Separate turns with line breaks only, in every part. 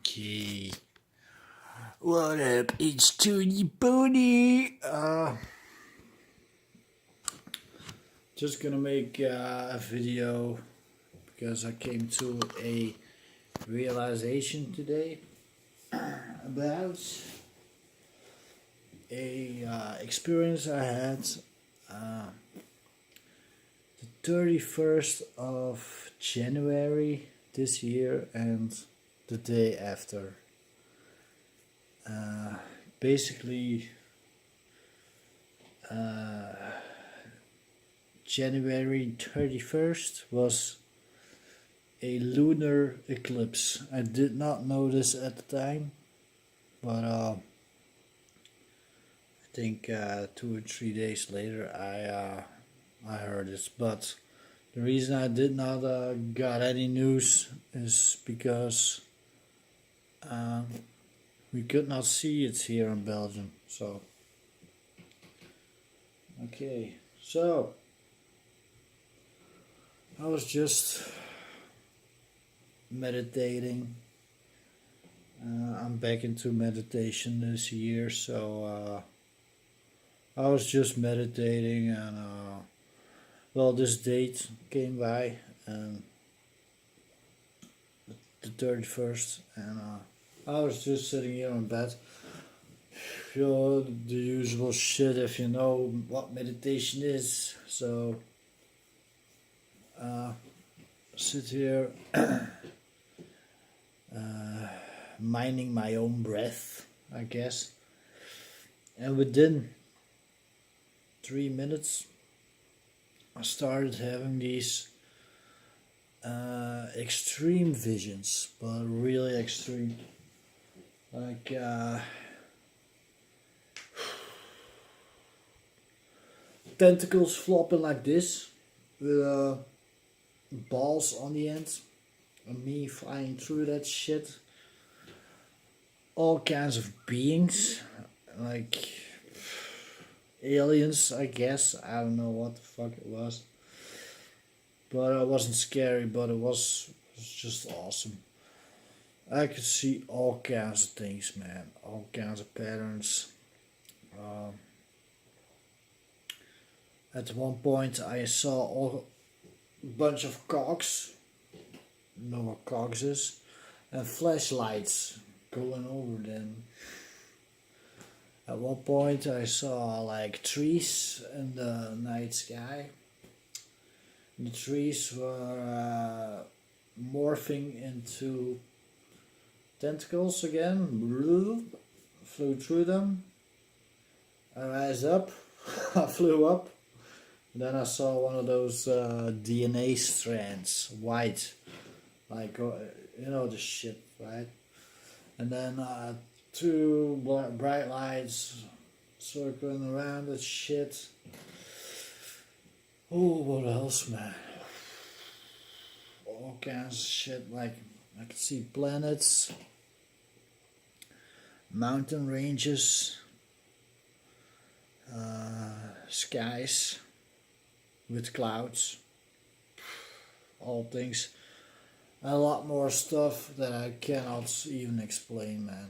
Okay. What up? It's Tony Pony. Just gonna make a video because I came to a realization today about a experience I had the 31st of January this year and the day after. Basically, January 31st was a lunar eclipse. I did not know this at the time, but I think 2 or 3 days later I heard this. But the reason I did not got any news is because we could not see it here in Belgium. So okay, so I was just meditating. I'm back into meditation this year, so I was just meditating, and well, this date came by, and the 31st, and I was just sitting here in bed. You know, the usual shit if you know what meditation is. So sit here minding my own breath, I guess, and within 3 minutes I started having these extreme visions, but really extreme, like tentacles flopping like this with balls on the end, and me flying through that shit. All kinds of beings, like aliens, I guess. I don't know what the fuck it was, but it wasn't scary, but it was just awesome. I could see all kinds of things, man, all kinds of patterns. At one point I saw a bunch of cogs, you know what cogs is, and flashlights going over them. At one point I saw like trees in the night sky. The trees were morphing into tentacles again. Flew through them. I rise up. I flew up. Then I saw one of those DNA strands, white, like you know the shit, right? And then two bright lights circling around that shit. Oh, what else, man? All kinds of shit. Like I could see planets, mountain ranges, skies with clouds, all things, a lot more stuff that I cannot even explain, man.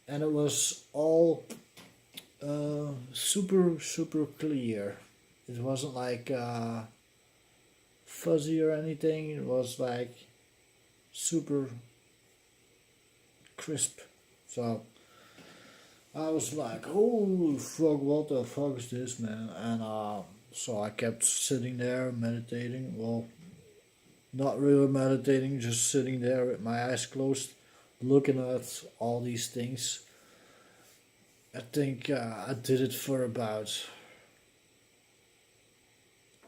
And it was all super clear. It wasn't like fuzzy or anything. It was like super crisp. So I was like, holy fuck, what the fuck is this, man? And so I kept sitting there meditating. Well, not really meditating, just sitting there with my eyes closed, looking at all these things. I think I did it for about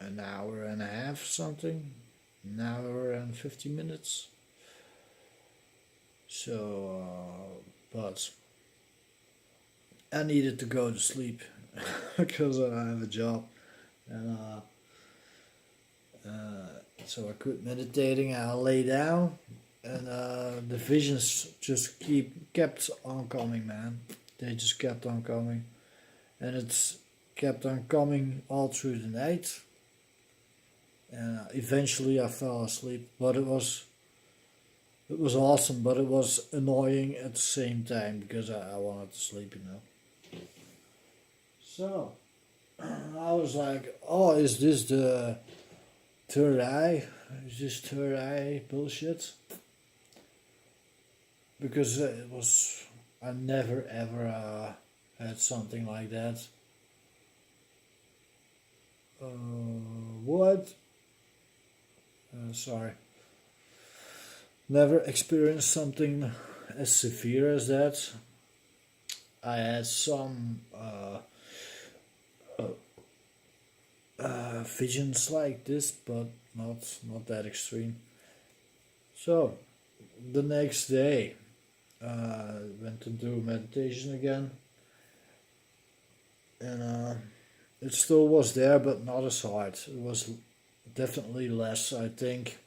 an hour and a half, something, an hour and 50 minutes. So, but I needed to go to sleep because I have a job, and so I quit meditating. I lay down, and the visions just kept on coming, man. They just kept on coming, and it's kept on coming all through the night. And eventually I fell asleep, but it was It was awesome, but it was annoying at the same time because I wanted to sleep, you know. So I was like, oh, is this the third eye? Is this third eye bullshit? Because it was, I never ever had something like that. What? Sorry. Never experienced something as severe as that. I had some visions like this, but not that extreme. So the next day, went to do meditation again, and it still was there, but not as hard. It was definitely less. I think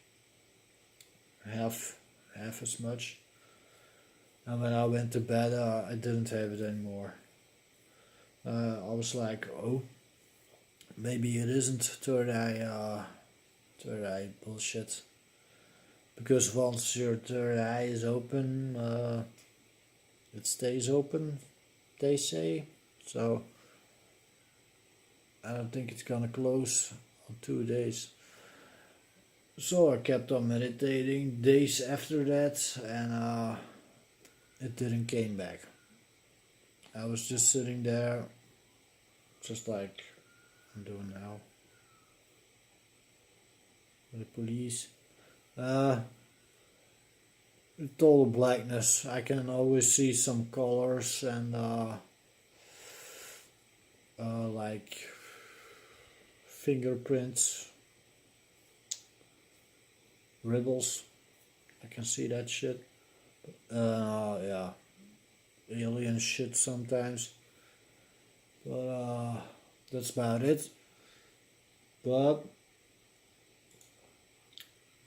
half as much. And when I went to bed, I didn't have it anymore. I was like, oh, maybe it isn't third eye bullshit. Because once your third eye is open, it stays open, they say. So I don't think it's gonna close on 2 days. So I kept on meditating days after that, and it didn't came back. I was just sitting there, just like I'm doing now, with the police. Uh, Total blackness. I can always see some colors and like fingerprints, riddles. I can see that shit. Yeah, alien shit sometimes. But that's about it. But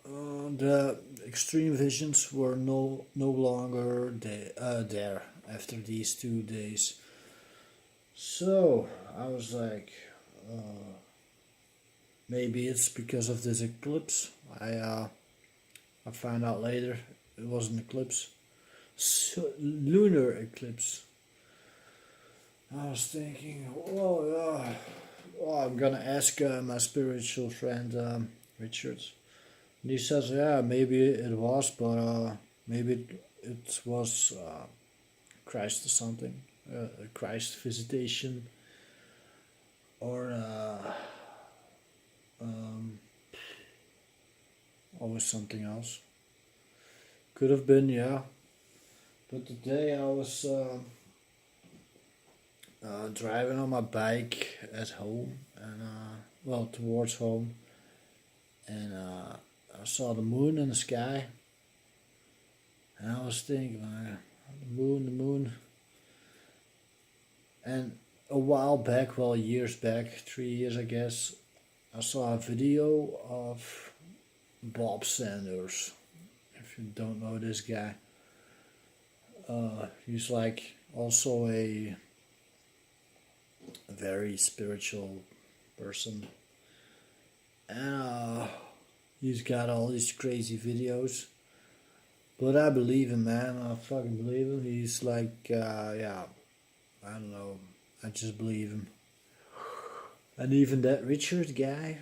the extreme visions were no longer there after these 2 days. So I was like, maybe it's because of this eclipse. I found out later it was an eclipse, lunar eclipse. I was thinking, oh yeah, well, I'm gonna ask my spiritual friend Richard. And he says, yeah, maybe it was, but maybe it was Christ or something, a Christ visitation, or um, always something else. Could have been, yeah. But today I was driving on my bike at home, and well, towards home, and I saw the moon in the sky, and I was thinking, the moon, and a while back, well, years back, 3 years, I guess, I saw a video of Bob Sanders. If you don't know this guy, he's like also a very spiritual person, and he's got all these crazy videos. But I believe him, man. I fucking believe him. He's like, yeah, I don't know. I just believe him. And even that Richard guy,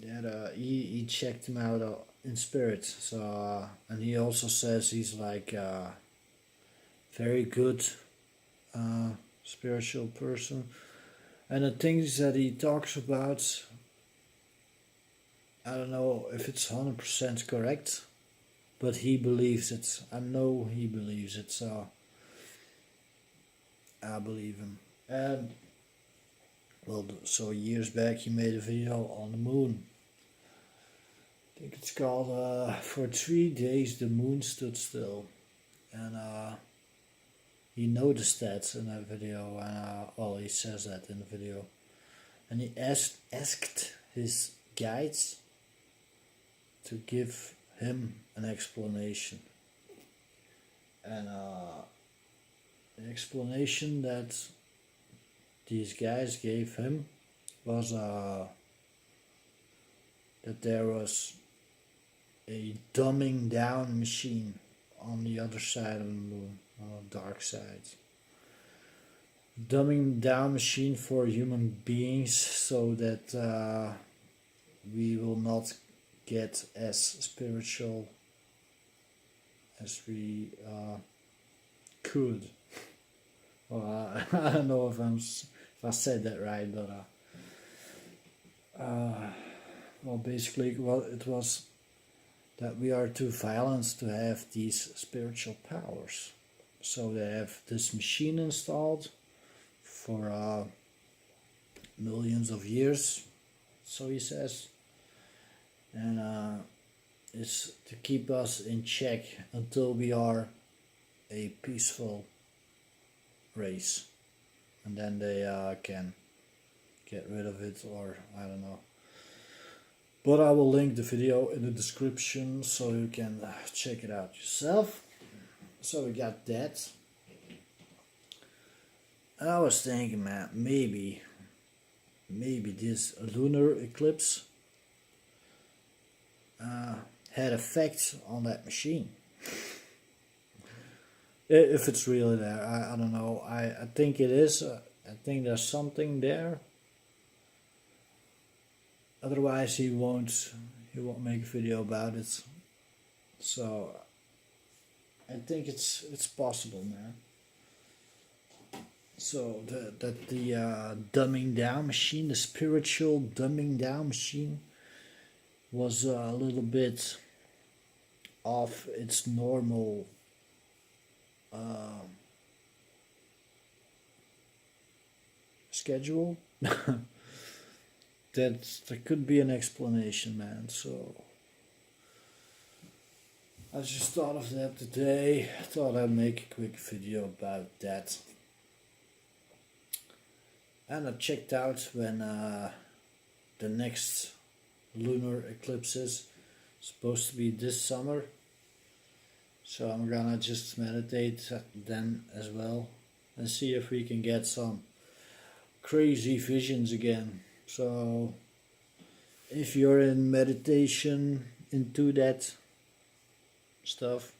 that he checked him out in spirit. So and he also says he's like very good spiritual person. And the things that he talks about, I don't know if it's 100% correct, but he believes it. I know he believes it, so I believe him. And well, so years back he made a video on the moon. I think it's called "For 3 days the moon stood still," and he noticed that in that video, and well, he says that in the video, and he asked his guides to give him an explanation, and the explanation that these guys gave him was that there was a dumbing down machine on the other side of the moon, on the dark side. Dumbing down machine for human beings so that we will not get as spiritual as we could. Well, I don't know if I said that right, but well, basically, well, it was that we are too violent to have these spiritual powers. So they have this machine installed for millions of years, so he says, and it's to keep us in check until we are a peaceful race, and then they can get rid of it, or I don't know. But I will link the video in the description so you can check it out yourself. So we got that. And I was thinking, man, maybe this lunar eclipse had effect on that machine. If it's really there, I don't know. I think it is. I think there's something there. Otherwise, he won't make a video about it. So I think it's possible, man. So the dumbing down machine, the spiritual dumbing down machine, was a little bit off its normal schedule. There could be an explanation, man. So I just thought of that today. I thought I'd make a quick video about that. And I checked out when the next lunar eclipse is supposed to be this summer. So I'm gonna just meditate then as well and see if we can get some crazy visions again. So if you're in meditation, into that stuff,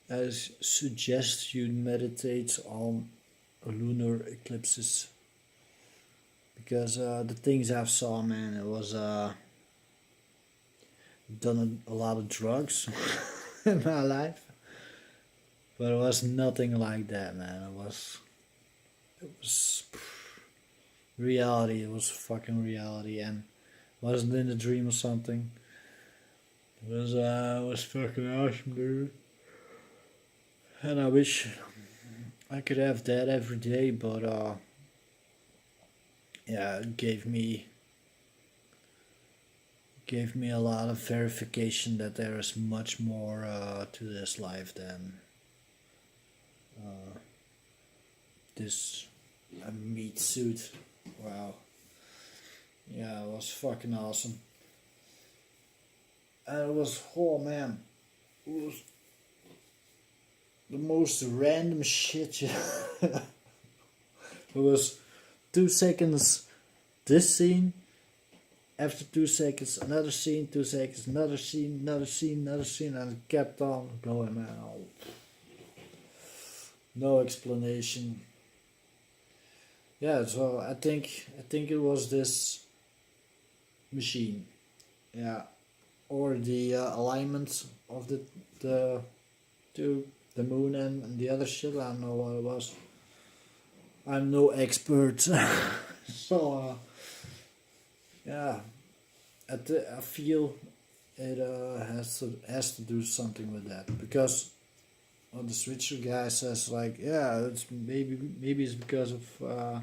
I suggest you meditate on lunar eclipses, because the things I've saw, man, it was done a lot of drugs in my life, but it was nothing like that, man. It was reality. It was fucking reality, and wasn't in a dream or something. It was fucking awesome, dude. And I wish I could have that every day, but yeah, it gave me a lot of verification that there is much more to this life than this meat suit. Wow. Yeah, it was fucking awesome. And it was, oh man, it was the most random shit. It was 2 seconds this scene, after 2 seconds another scene, 2 seconds another scene, another scene, another scene, and it kept on going, man. No explanation. Yeah, so I think it was this machine, yeah, or the alignment of the moon and the other shit. I don't know what it was. I'm no expert. So yeah, I feel it has to do something with that, because well, the switcher guy says, like, yeah, it's maybe it's because of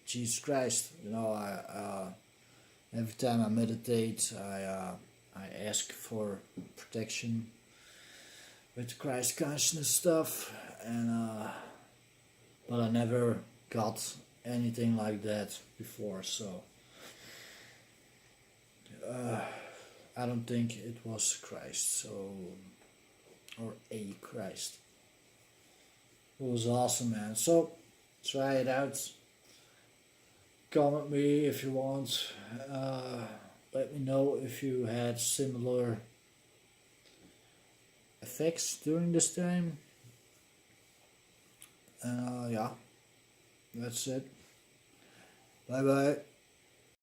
Jesus Christ. You know, I every time I meditate, I ask for protection with Christ consciousness stuff, and but I never got anything like that before, so I don't think it was Christ, so, or a Christ. It was awesome, man. So try it out. comment me if you want. Let me know if you had similar effects during this time. Yeah, that's it. Bye bye.